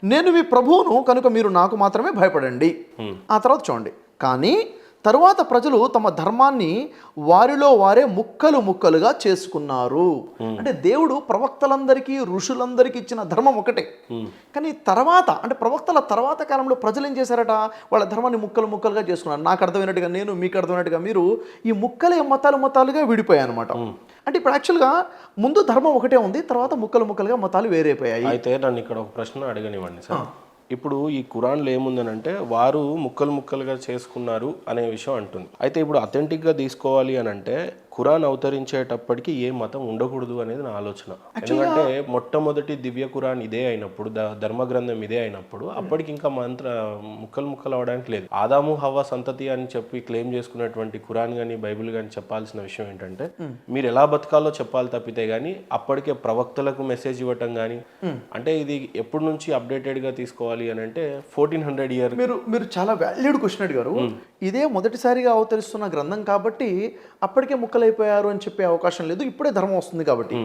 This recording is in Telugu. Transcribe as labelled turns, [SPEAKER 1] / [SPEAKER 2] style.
[SPEAKER 1] నేను మీ ప్రభువును కనుక మీరు నాకు మాత్రమే భయపడండి. ఆ తర్వాత చూడండి, కానీ తరువాత ప్రజలు తమ ధర్మాన్ని వారిలో వారే ముక్కలు ముక్కలుగా చేసుకున్నారు. అంటే దేవుడు ప్రవక్తలందరికీ ఋషులందరికీ ఇచ్చిన ధర్మం ఒకటే, కానీ తర్వాత అంటే ప్రవక్తల తర్వాత కాలంలో ప్రజలు ఏం చేశారట, వాళ్ళ ధర్మాన్ని ముక్కలు ముక్కలుగా చేసుకున్నారు. నాకు అర్థమైనట్టుగా నేను, మీకు అర్థమైనట్టుగా మీరు, ఈ ముక్కలే మతాలుగా విడిపోయాయి అనమాట. అంటే ఇప్పుడు యాక్చువల్గా ముందు ధర్మం ఒకటే ఉంది, తర్వాత ముక్కలు ముక్కలుగా మతాలు వేరైపోయాయి.
[SPEAKER 2] అయితే నన్ను ఇక్కడ ఒక ప్రశ్న అడగనివ్వండి సార్. ఇప్పుడు ఈ ఖురాన్లో ఏముందనంటే వారు ముక్కలు ముక్కలుగా చేసుకున్నారు అనే విషయం అంటుంది. అయితే ఇప్పుడు అథెంటిక్గా తీసుకోవాలి అని అంటే ఖురాన్ అవతరించేటప్పటికి ఏ మతం ఉండకూడదు అనేది నా ఆలోచన. ఎందుకంటే మొట్టమొదటి దివ్య ఖురాన్ ఇదే అయినప్పుడు, ధర్మ గ్రంథం ఇదే అయినప్పుడు అప్పటికి ఇంకా ముక్కలు ముక్కలు అవడానికి లేదు. ఆదాము హవ్వ సంతతి అని చెప్పి క్లెయిమ్ చేసుకున్నటువంటి ఖురాన్ కానీ బైబిల్ కానీ చెప్పాల్సిన విషయం ఏంటంటే మీరు ఎలా బతకాలో చెప్పాలి తప్పితే కానీ అప్పటికే ప్రవక్తలకు మెసేజ్ ఇవ్వటం కానీ, అంటే ఇది ఎప్పటి నుంచి అప్డేటెడ్గా తీసుకోవాలి అని అంటే 1400 ఇయర్.
[SPEAKER 1] మీరు చాలా వాల్యూడ్ క్వశ్చన్ అడిగారు. ఇదే మొదటిసారిగా అవతరిస్తున్న గ్రంథం కాబట్టి అప్పటికే ముక్కలైపోయారు అని చెప్పే అవకాశం లేదు, ఇప్పుడే ధర్మం వస్తుంది కాబట్టి.